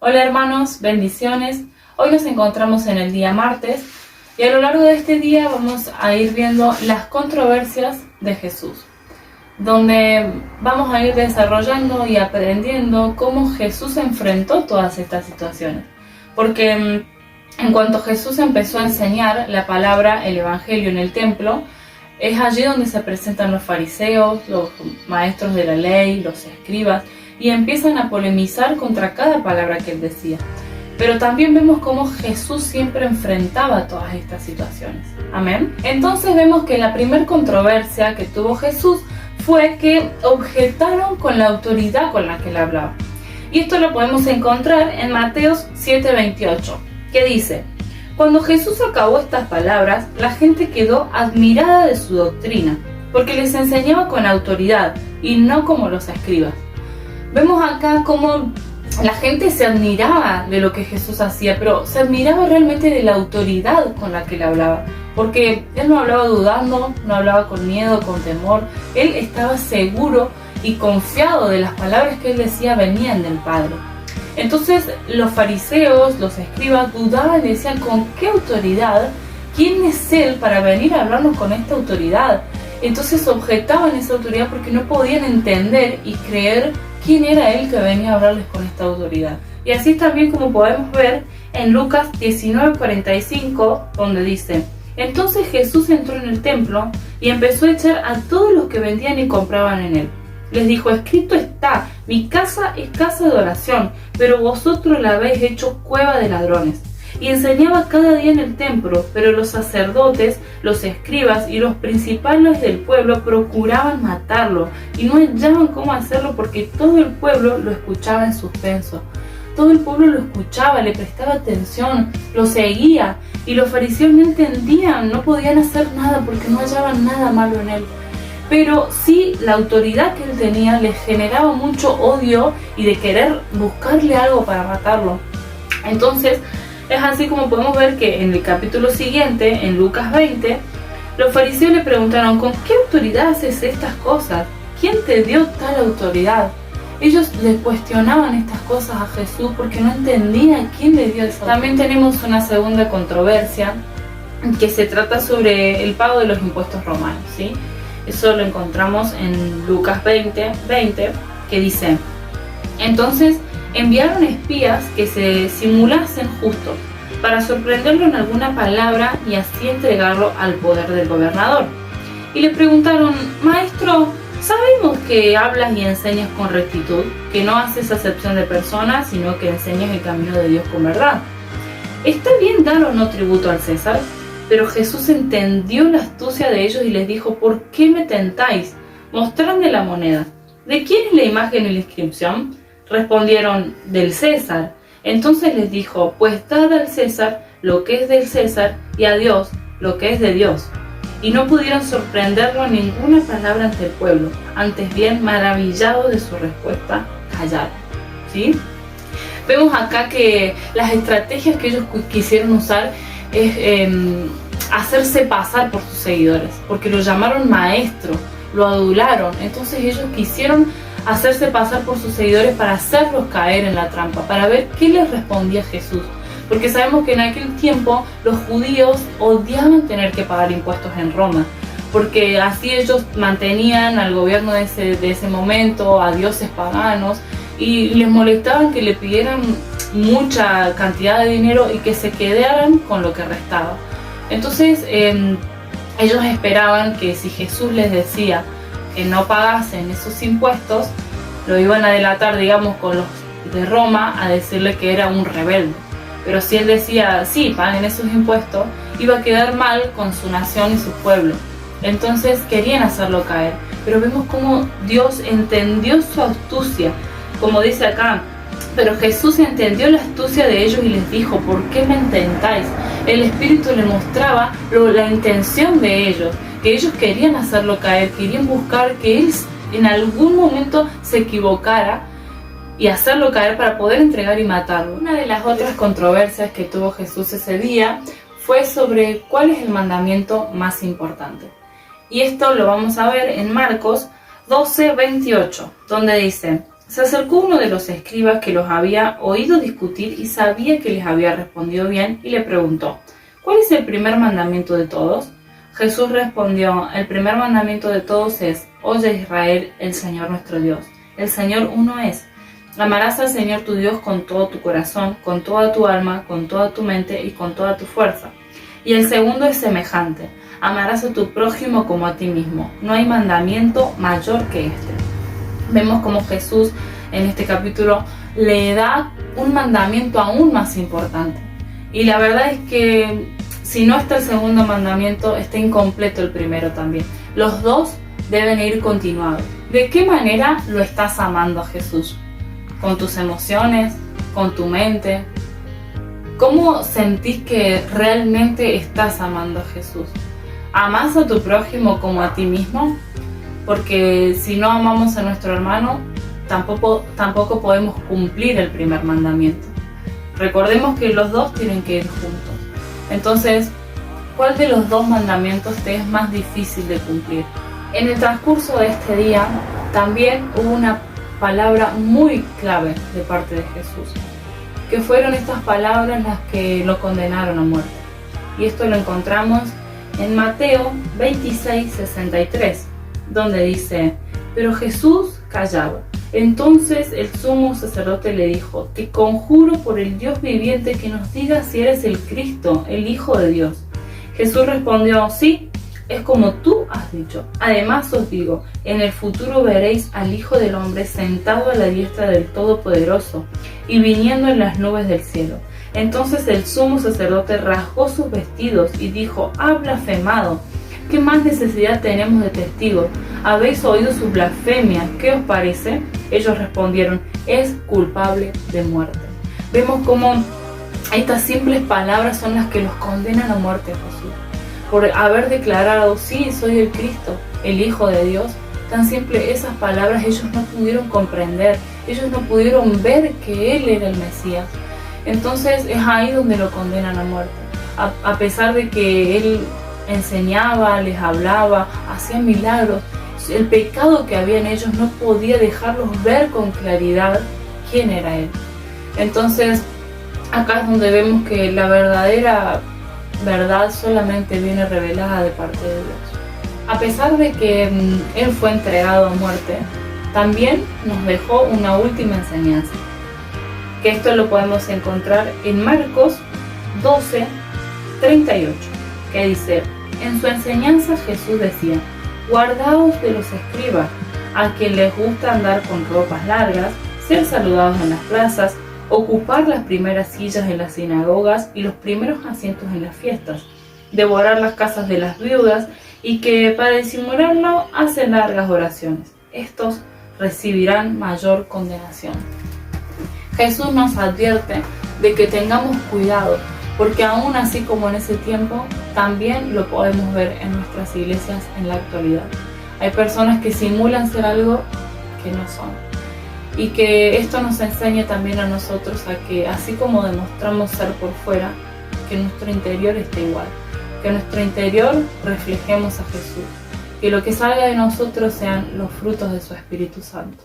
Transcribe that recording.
Hola hermanos, bendiciones. Hoy nos encontramos en el día martes y a lo largo de este día vamos a ir viendo las controversias de Jesús, donde vamos a ir desarrollando y aprendiendo cómo Jesús enfrentó todas estas situaciones. Porque en cuanto Jesús empezó a enseñar la palabra, el evangelio en el templo, es allí donde se presentan los fariseos, los maestros de la ley, los escribas, y empiezan a polemizar contra cada palabra que él decía. Pero también vemos cómo Jesús siempre enfrentaba todas estas situaciones. Amén. Entonces vemos que la primera controversia que tuvo Jesús fue que objetaron con la autoridad con la que él hablaba. Y esto lo podemos encontrar en Mateos 7:28, que dice: cuando Jesús acabó estas palabras, la gente quedó admirada de su doctrina, porque les enseñaba con autoridad y no como los escribas. Vemos acá cómo la gente se admiraba de lo que Jesús hacía, pero se admiraba realmente de la autoridad con la que él hablaba, porque él no hablaba dudando, no hablaba con miedo, con temor. Él estaba seguro y confiado de las palabras que él decía venían del Padre. Entonces los fariseos, los escribas dudaban y decían: ¿con qué autoridad? ¿Quién es él para venir a hablarnos con esta autoridad? Entonces objetaban esa autoridad porque no podían entender y creer quién era él que venía a hablarles con esta autoridad. Y así también como podemos ver en Lucas 19:45, donde dice: entonces Jesús entró en el templo y empezó a echar a todos los que vendían y compraban en él. Les dijo: escrito está, mi casa es casa de oración, pero vosotros la habéis hecho cueva de ladrones. Y enseñaba cada día en el templo, pero los sacerdotes, los escribas y los principales del pueblo procuraban matarlo, y no hallaban cómo hacerlo porque todo el pueblo lo escuchaba en suspenso. Todo el pueblo lo escuchaba, le prestaba atención, lo seguía, y los fariseos no entendían, no podían hacer nada porque no hallaban nada malo en él. Pero sí, la autoridad que él tenía les generaba mucho odio y de querer buscarle algo para matarlo. Entonces, es así como podemos ver que en el capítulo siguiente, en Lucas 20, los fariseos le preguntaron: ¿con qué autoridad haces estas cosas? ¿Quién te dio tal autoridad? Ellos le cuestionaban estas cosas a Jesús porque no entendían quién le dio esa autoridad. También tenemos una segunda controversia que se trata sobre el pago de los impuestos romanos, ¿sí? Eso lo encontramos en Lucas 20, que dice: entonces enviaron espías que se simulasen justos para sorprenderlo en alguna palabra y así entregarlo al poder del gobernador. Y le preguntaron: maestro, sabemos que hablas y enseñas con rectitud, que no haces acepción de personas, sino que enseñas el camino de Dios con verdad. ¿Está bien dar o no tributo al César? Pero Jesús entendió la astucia de ellos y les dijo: ¿por qué me tentáis? Mostradme la moneda. ¿De quién es la imagen y la inscripción? Respondieron: del César. Entonces les dijo: pues dad al César lo que es del César y a Dios lo que es de Dios. Y no pudieron sorprenderlo en ninguna palabra ante el pueblo, antes bien, maravillados de su respuesta, callaron. ¿Sí? Vemos acá que las estrategias que ellos quisieron usar es hacerse pasar por sus seguidores, porque lo llamaron maestro, lo adularon. Entonces ellos quisieron hacerse pasar por sus seguidores para hacerlos caer en la trampa, para ver qué les respondía Jesús, porque sabemos que en aquel tiempo los judíos odiaban tener que pagar impuestos en Roma, porque así ellos mantenían al gobierno de ese momento, a dioses paganos, y les molestaban que le pidieran mucha cantidad de dinero y que se quedaran con lo que restaba. Entonces ellos esperaban que si Jesús les decía que no pagasen esos impuestos, lo iban a delatar, digamos, con los de Roma, a decirle que era un rebelde. Pero si él decía: sí, paguen esos impuestos, iba a quedar mal con su nación y su pueblo. Entonces querían hacerlo caer. Pero vemos cómo Dios entendió su astucia, como dice acá: pero Jesús entendió la astucia de ellos y les dijo: ¿por qué me intentáis? El Espíritu le mostraba la intención de ellos, que ellos querían hacerlo caer, querían buscar que él en algún momento se equivocara y hacerlo caer para poder entregar y matarlo. Una de las otras controversias que tuvo Jesús ese día fue sobre cuál es el mandamiento más importante. Y esto lo vamos a ver en Marcos 12:28, donde dice: Se acercó uno de los escribas que los había oído discutir y sabía que les había respondido bien y le preguntó: ¿Cuál es el primer mandamiento de todos? Jesús respondió: el primer mandamiento de todos es: Oye Israel, el Señor nuestro Dios, el Señor uno es. Amarás al Señor tu Dios con todo tu corazón, con toda tu alma, con toda tu mente y con toda tu fuerza. Y el segundo es semejante: amarás a tu prójimo como a ti mismo. No hay mandamiento mayor que este. Vemos como Jesús en este capítulo le da un mandamiento aún más importante. Y la verdad es que si no está el segundo mandamiento, está incompleto el primero también. Los dos deben ir continuados. ¿De qué manera lo estás amando a Jesús? ¿Con tus emociones? ¿Con tu mente? ¿Cómo sentís que realmente estás amando a Jesús? ¿Amás a tu prójimo como a ti mismo? Porque si no amamos a nuestro hermano, tampoco podemos cumplir el primer mandamiento. Recordemos que los dos tienen que ir juntos. Entonces, ¿cuál de los dos mandamientos te es más difícil de cumplir? En el transcurso de este día, también hubo una palabra muy clave de parte de Jesús, que fueron estas palabras las que lo condenaron a muerte. Y esto lo encontramos en Mateo 26:63, donde dice: pero Jesús callaba. Entonces el sumo sacerdote le dijo: te conjuro por el Dios viviente que nos digas si eres el Cristo, el Hijo de Dios. Jesús respondió: sí, es como tú has dicho. Además os digo, en el futuro veréis al Hijo del Hombre sentado a la diestra del Todopoderoso y viniendo en las nubes del cielo. Entonces el sumo sacerdote rasgó sus vestidos y dijo: ha blasfemado. ¿Qué más necesidad tenemos de testigos? ¿Habéis oído su blasfemia? ¿Qué os parece? Ellos respondieron: es culpable de muerte. Vemos cómo estas simples palabras son las que los condenan a muerte a Jesús. Por haber declarado: sí, soy el Cristo, el Hijo de Dios. Tan simple esas palabras ellos no pudieron comprender. Ellos no pudieron ver que Él era el Mesías. Entonces es ahí donde lo condenan a muerte. A pesar de que Él enseñaba, les hablaba, hacía milagros, el pecado que había en ellos no podía dejarlos ver con claridad quién era Él. Entonces acá es donde vemos que la verdadera verdad solamente viene revelada de parte de Dios. A pesar de que Él fue entregado a muerte, también nos dejó una última enseñanza, que esto lo podemos encontrar en Marcos 12:38, que dice: en su enseñanza Jesús decía: guardaos de los escribas, a quien les gusta andar con ropas largas, ser saludados en las plazas, ocupar las primeras sillas en las sinagogas y los primeros asientos en las fiestas, devorar las casas de las viudas y que para disimularlo hacen largas oraciones. Estos recibirán mayor condenación. Jesús nos advierte de que tengamos cuidado, porque aún así como en ese tiempo, también lo podemos ver en nuestras iglesias en la actualidad. Hay personas que simulan ser algo que no son. Y que esto nos enseñe también a nosotros a que así como demostramos ser por fuera, que nuestro interior esté igual. Que en nuestro interior reflejemos a Jesús. Que lo que salga de nosotros sean los frutos de su Espíritu Santo.